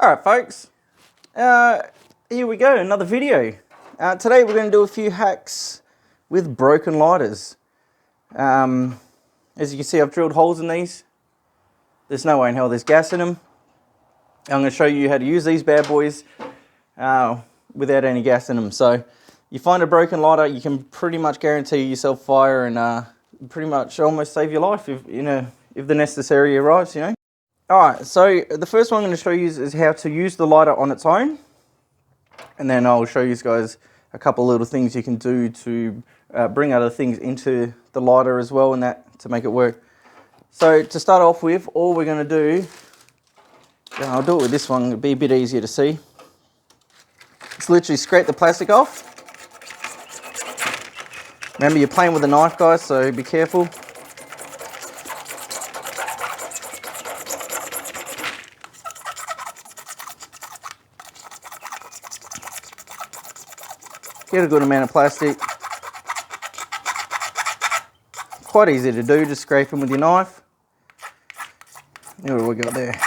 Alright folks, here we go, another video. Today we're going to do a few hacks with broken lighters. As you can see, I've drilled holes in these. There's no way in hell there's gas in them. I'm going to show you how to use these bad boys without any gas in them. So you find a broken lighter, you can pretty much guarantee yourself fire and pretty much almost save your life if the necessary arrives, you know. Alright, so the first one I'm going to show you is how to use the lighter on its own. And then I'll show you guys a couple little things you can do to bring other things into the lighter as well and that to make it work. So to start off with, all we're going to do, I'll do it with this one, it'll be a bit easier to see. It's literally scrape the plastic off. Remember, you're playing with a knife, guys, so be careful. Get a good amount of plastic. Quite easy to do, just scrape them with your knife. What do we got there?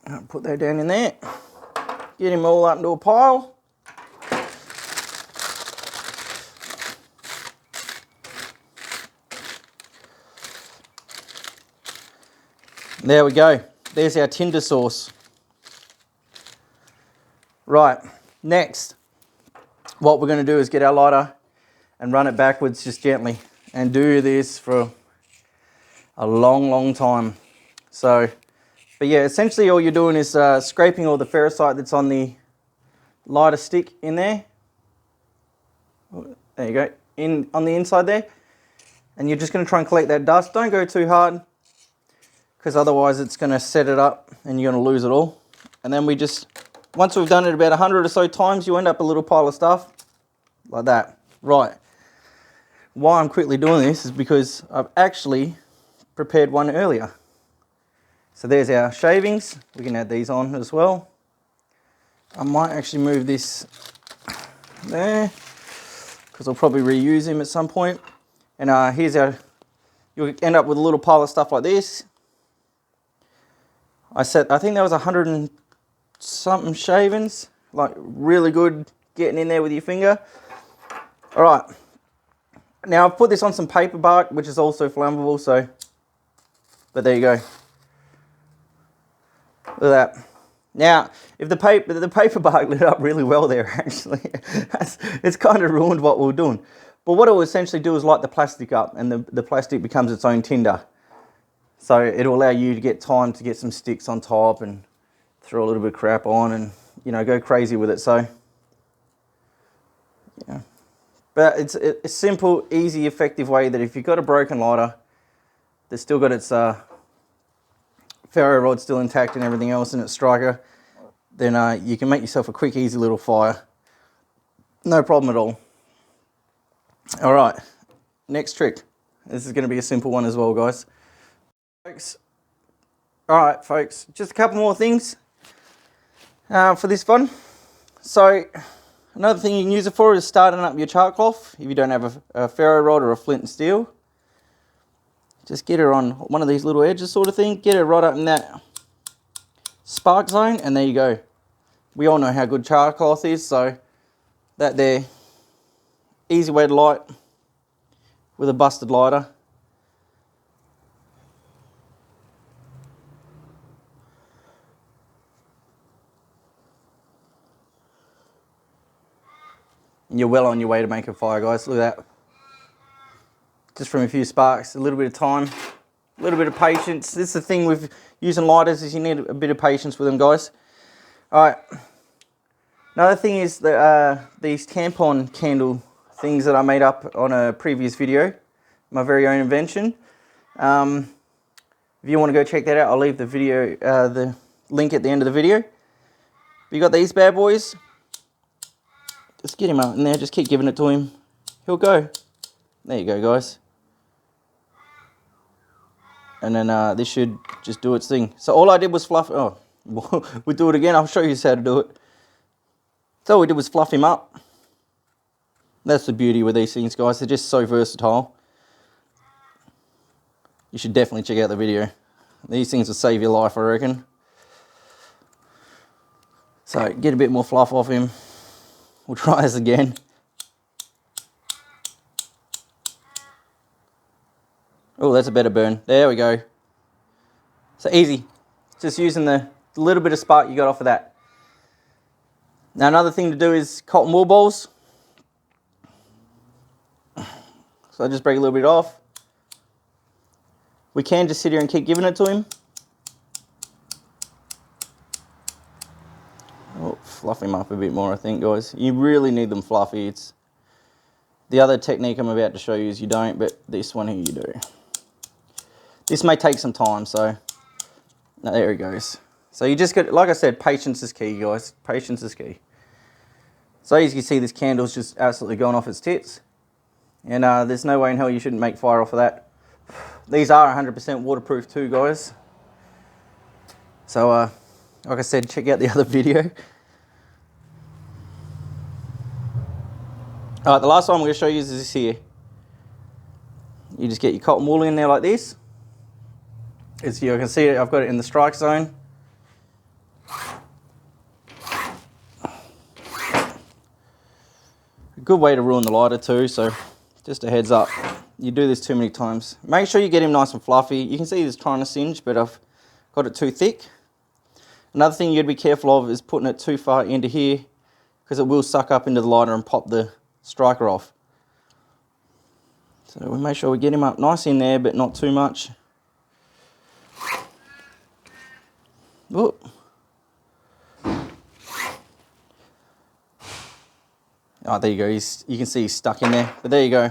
I'll put that down in there. Get him all up into a pile. There we go. There's our tinder sauce. Right, next, what we're going to do is get our lighter and run it backwards just gently and do this for a long time. So, but yeah, essentially all you're doing is scraping all the ferrocite that's on the lighter stick in there. There you go, on the inside there. And you're just going to try and collect that dust. Don't go too hard because otherwise it's going to set it up and you're going to lose it all. And then once we've done it about 100 or so times, you end up a little pile of stuff like that. Right. Why I'm quickly doing this is because I've actually prepared one earlier. So there's our shavings. We can add these on as well. I might actually move this there because I'll probably reuse him at some point. And you'll end up with a little pile of stuff like this. I think that was 100 and something shavings, like really good getting in there with your finger. All right, now I've put this on some paper bark, which is also flammable, so, but there you go. Look at that. Now, if the paper bark lit up really well there, actually, it's kind of ruined what we were doing. But what it will essentially do is light the plastic up, and the plastic becomes its own tinder. So it'll allow you to get time to get some sticks on top and throw a little bit of crap on and, go crazy with it. So, yeah. But it's a simple, easy, effective way that if you've got a broken lighter that's still got its ferro rod still intact and everything else in its striker, then you can make yourself a quick, easy little fire. No problem at all. All right, next trick. This is going to be a simple one as well, guys. All right, folks, just a couple more things. For this one. So another thing you can use it for is starting up your chart cloth if you don't have a ferro rod or a flint and steel. Just get her on one of these little edges sort of thing, get her right up in that spark zone, and there you go. We all know how good chart cloth is, so that there, easy way to light with a busted lighter. You're well on your way to make a fire, guys. Look at that. Just from a few sparks, a little bit of time, a little bit of patience. This is the thing with using lighters, is you need a bit of patience with them, guys. All right. Another thing is these tampon candle things that I made up on a previous video, my very own invention. If you want to go check that out, I'll leave the video, the link at the end of the video. But you got these bad boys. Just get him up in there, just keep giving it to him. He'll go. There you go, guys. And then this should just do its thing. So all I did was fluff, we'll do it again, I'll show you how to do it. So all we did was fluff him up. That's the beauty with these things, guys, they're just so versatile. You should definitely check out the video. These things will save your life, I reckon. So get a bit more fluff off him. We'll try this again. Oh, that's a better burn. There we go. So easy. Just using the little bit of spark you got off of that. Now another thing to do is cotton wool balls. So I just break a little bit off. We can just sit here and keep giving it to him. Oh, fluff him up a bit more, I think, guys. You really need them fluffy. It's the other technique I'm about to show you is you don't, but this one here you do. This may take some time, so no, there he goes. So you just got, like I said, patience is key, guys. Patience is key. So as you can see, this candle's just absolutely gone off its tits. And there's no way in hell you shouldn't make fire off of that. These are 100% waterproof too, guys. So, like I said, check out the other video. Alright, the last one I'm going to show you is this here. You just get your cotton wool in there like this. As you can see, I've got it in the strike zone. A good way to ruin the lighter too, so just a heads up. You do this too many times. Make sure you get him nice and fluffy. You can see he's trying to singe, but I've got it too thick. Another thing you'd be careful of is putting it too far into here, because it will suck up into the lighter and pop the striker off. So we make sure we get him up nice in there, but not too much. Whoop. Oh, there you go. You can see he's stuck in there, but there you go.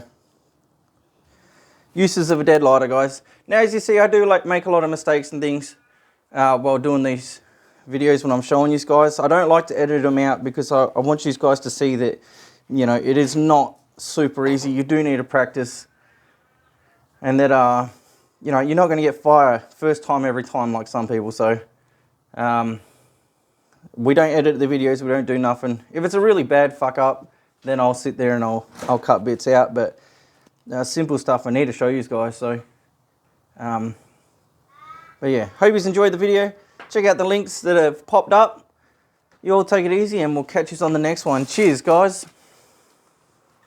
Uses of a dead lighter, guys. Now, as you see, I do make a lot of mistakes and things while doing these videos when I'm showing you guys. I don't like to edit them out because I want you guys to see that, you know, it is not super easy. You do need to practice, and that you know, you're not going to get fire first time every time like some people. So we don't edit the videos. We don't do nothing. If it's a really bad fuck up, then I'll sit there and I'll cut bits out. But simple stuff I need to show you guys. So but yeah, hope you enjoyed the video. Check out the links that have popped up. You all take it easy, and we'll catch you on the next one. Cheers, guys.